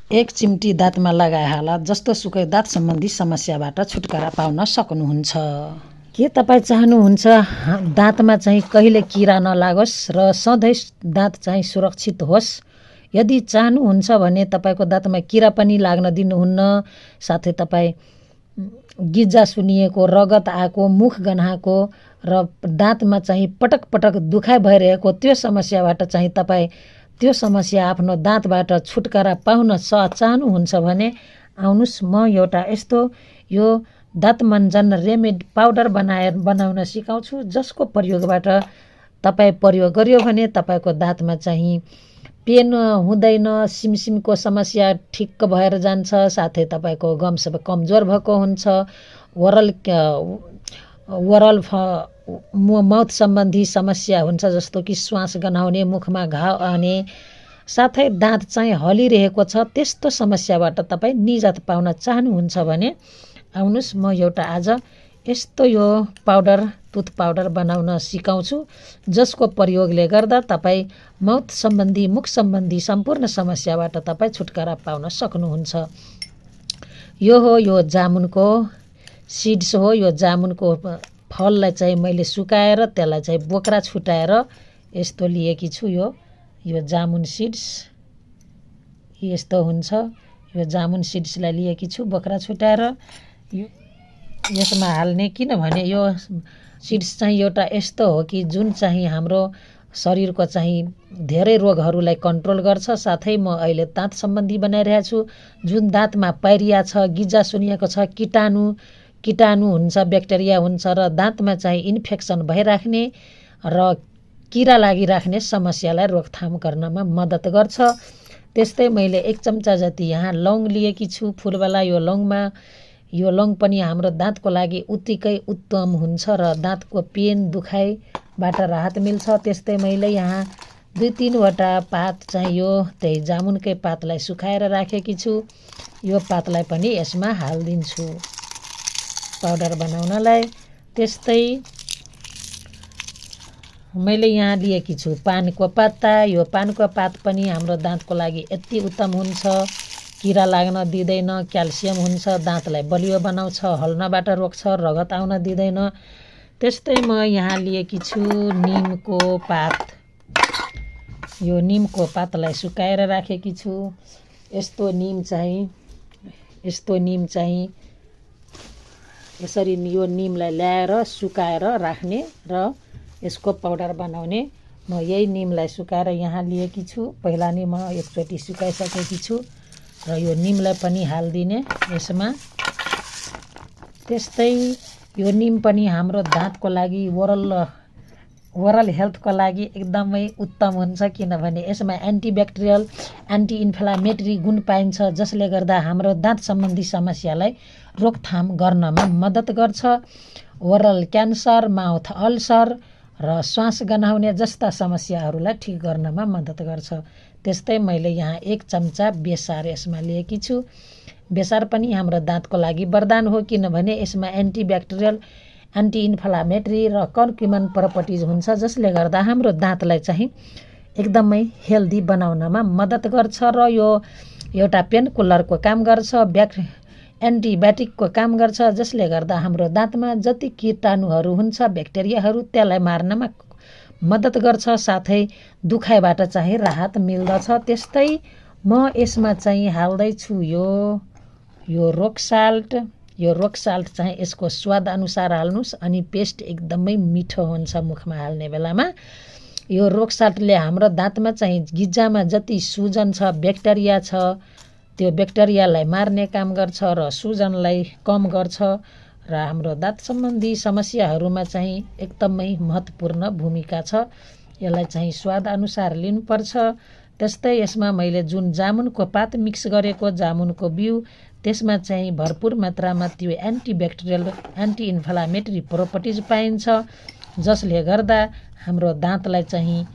एक चिम्टी दाँतमा लगाइहाल जस्तो सुकै दाँत सम्बन्धी समस्याबाट छुटकारा पाउन सक्नुहुन्छ। के तपाईँ चाहनुहुन्छ दाँतमा चाहिँ कहिले किरा नलागोस् र सधैँ दाँत चाहिँ सुरक्षित होस्? यदि चाहनुहुन्छ भने तपाईँको दाँतमा किरा पनि लाग्न दिनुहुन्न, साथै तपाईँ गिज्जा सुनिएको, रगत आएको, मुख गन्हाएको र दाँतमा चाहिँ पटक पटक दुखाइ भइरहेको त्यो समस्याबाट चाहिँ तपाईँ त्यो समस्या आफ्नो दाँतबाट छुटकारा पाउन चाहनुहुन्छ भने आउनुहोस्, म एउटा यस्तो यो दाँत मञ्जन रेमेडी पाउडर बनाउन सिकाउँछु, जसको प्रयोगबाट तपाईँ प्रयोग गर्यो भने तपाईँको दाँतमा चाहिँ पेन हुँदैन, सिमसिमको समस्या ठिक्क भएर जान्छ, साथै तपाईँको गम्स कमजोर भएको हुन्छ, ओरल माउथ सम्बन्धी समस्या हुन्छ, जस्तो कि श्वास गन्हाउने, मुखमा घाउ आउने, साथै दाँत चाहिँ हलिरहेको छ, त्यस्तो समस्याबाट तपाईँ निजात पाउन चाहनुहुन्छ भने आउनुहोस्, म एउटा आज यस्तो यो टुथ पाउडर बनाउन सिकाउँछु, जसको प्रयोगले गर्दा तपाईँ माउथ सम्बन्धी, मुख सम्बन्धी सम्पूर्ण समस्याबाट तपाईँ छुटकारा पाउन सक्नुहुन्छ। यो हो यो जामुनको सिड्स हो। यो जामुनको फललाई चाहिँ मैले सुकाएर त्यसलाई चाहिँ बोक्रा छुटाएर यस्तो लिएकी छु। यो जामुन सिड्स यस्तो हुन्छ। यो जामुन सिड्सलाई लिएकी छु बोक्रा छुटाएर। यसमा हाल्ने, किनभने यो सिड्स चाहिँ एउटा यस्तो हो कि जुन चाहिँ हाम्रो शरीरको चाहिँ धेरै रोगहरूलाई कन्ट्रोल गर्छ। साथै म अहिले दाँत सम्बन्धी बनाइरहेको छु। जुन दाँतमा पाइरिया छ, गिज्जा सुनिएको छ, कीटाणु हुन्छ, ब्याक्टेरिया हुन्छ र दाँतमा चाहिँ इन्फेक्सन भइराख्ने र किरा लागिराख्ने समस्यालाई रोकथाम गर्नमा मद्दत गर्छ। त्यस्तै मैले 1 चम्चा जति यहाँ लौङ लिएकी छु, फुलवाला। यो लौङ पनि हाम्रो दाँतको लागि उत्तिकै उत्तम हुन्छ र दाँतको पेन दुखाइबाट राहत मिल्छ। त्यस्तै मैले यहाँ 2-3वटा पात चाहिँ त्यही जामुनकै पातलाई सुकाएर राखेकी छु। यो पातलाई पनि यसमा हालिदिन्छु पाउडर बनाउनलाई। त्यस्तै मैले यहाँ लिएकी छु पानको पत्ता। यो पानको पात पनि हाम्रो दाँतको लागि यति उत्तम हुन्छ, किरा लाग्न दिँदैन, क्याल्सियम हुन्छ, दाँतलाई बलियो बनाउँछ, हल्नबाट रोक्छ, रगत आउन दिँदैन। त्यस्तै म यहाँ लिएकी छु निमको पात। यो निमको पातलाई सुकाएर राखेकी छु। यस्तो निम चाहिँ यसरी यो निमलाई ल्याएर सुकाएर राख्ने र यसको पाउडर बनाउने। म यही निमलाई सुकाएर यहाँ लिएकी छु। पहिला नै म एकचोटि सुकाइसकेकी छु र यो निमलाई पनि हालिदिने यसमा। त्यस्तै यो निम पनि हाम्रो दाँतको लागि, ओरल हेल्थको लागि एकदमै उत्तम हुन्छ, किनभने यसमा एन्टिब्याक्टेरियल, एन्टी इन्फ्लामेटरी गुण पाइन्छ, जसले गर्दा हाम्रो दाँत सम्बन्धी समस्यालाई रोकथाम गर्नमा मद्दत गर्छ। ओरल क्यान्सर, माउथ अल्सर र श्वास गन्हाउने जस्ता समस्याहरूलाई ठिक गर्नमा मद्दत गर्छ। त्यस्तै मैले यहाँ 1 चम्चा बेसार यसमा लिएकी छु। बेसार पनि हाम्रो दाँतको लागि वरदान हो, किनभने यसमा एन्टिब्याक्टेरियल, एन्टी इन्फ्लामेटरी र कर्क्युमिन प्रपर्टिज हुन्छ, जसले गर्दा हाम्रो दाँतलाई चाहिँ एकदमै हेल्दी बनाउनमा मद्दत गर्छ र यो एउटा पेन किलरको काम गर्छ, एन्टिबायोटिकको काम गर्छ, जसले गर्दा हाम्रो दाँतमा जति कीटाणुहरू हुन्छ, ब्याक्टेरियाहरू, त्यसलाई मार्नमा मद्दत गर्छ, साथै दुखाइबाट चाहिँ राहत मिल्दछ। त्यस्तै म यसमा चाहिँ हाल्दैछु यो रोक साल्ट। यो रोक साल्ट चाहिँ यसको स्वाद अनुसार हाल्नुहोस्, अनि पेस्ट एकदमै मिठो हुन्छ मुखमा हाल्ने बेलामा। यो रोक साल्टले हाम्रो दाँतमा चाहिँ गिज्जामा जति सुजन छ, ब्याक्टेरिया छ, त्यो ब्याक्टेरियालाई मार्ने काम गर्छ र सुजनलाई कम गर्छ र हाम्रो दाँत सम्बन्धी समस्याहरूमा चाहिँ एकदमै महत्त्वपूर्ण भूमिका छ। यसलाई चाहिँ स्वाद अनुसार लिनुपर्छ। त्यस्तै यसमा मैले जुन जामुनको पात मिक्स गरेको, जामुनको बिउ, त्यसमा चाहिँ भरपुर मात्रामा त्यो एन्टिब्याक्टेरियल, एन्टी इन्फ्लामेटरी प्रोपर्टिज पाइन्छ, जसले गर्दा हाम्रो दाँतलाई चाहिँ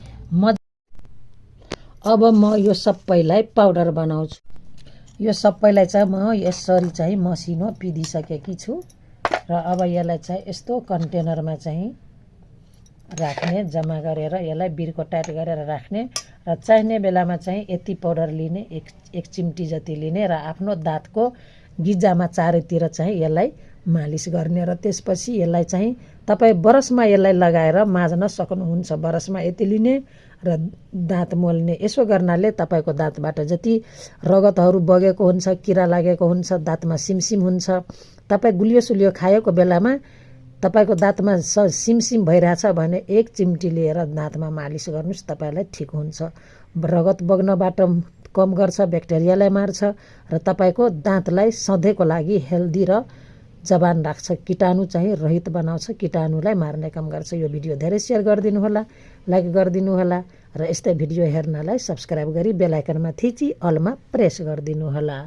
अब म यो सबैलाई पाउडर बनाउँछु। यो सबैलाई चाहिँ म यसरी चाहिँ मसिनो पिदिसकेकी छु र अब यसलाई चाहिँ यस्तो कन्टेनरमा चाहिँ राख्ने, जम्मा गरेर यसलाई बिर्को टाइट गरेर राख्ने र चाहिने बेलामा चाहिँ यति पाउडर लिने, एक चिम्टी जति लिने र आफ्नो दाँतको गिजामा चारैतिर चाहिँ यसलाई मालिस गर्ने र त्यसपछि यसलाई चाहिँ तपाईँ ब्रसमा यसलाई लगाएर माझ्न सक्नुहुन्छ। ब्रसमा यति लिने र दाँत मोल्ने। यसो गर्नाले तपाईँको दाँतबाट जति रगतहरू बगेको हुन्छ, किरा लागेको हुन्छ, दाँतमा सिमसिम हुन्छ, तपाईँ गुलियो सुलियो खाएको बेलामा तपाईँको दाँतमा सिमसिम भइरहेछ भने एक चिम्टी लिएर दाँतमा मालिस गर्नुहोस्, तपाईँलाई ठिक हुन्छ। रगत बग्नबाट कम गर्छ, ब्याक्टेरियालाई मार्छ र तपाईँको दाँतलाई सधैँको लागि हेल्दी र जवान राख्छ। कीटाणु चाहिँ रहित बनाउँछ, कीटाणुलाई मार्ने काम गर्छ। यो भिडियो धेरै सेयर गरिदिनु होला, लाइक गरिदिनु होला र यस्तै भिडियो हेर्नलाई सब्सक्राइब गरी बेल आइकनमा थिची अलमा प्रेस गरिदिनु होला।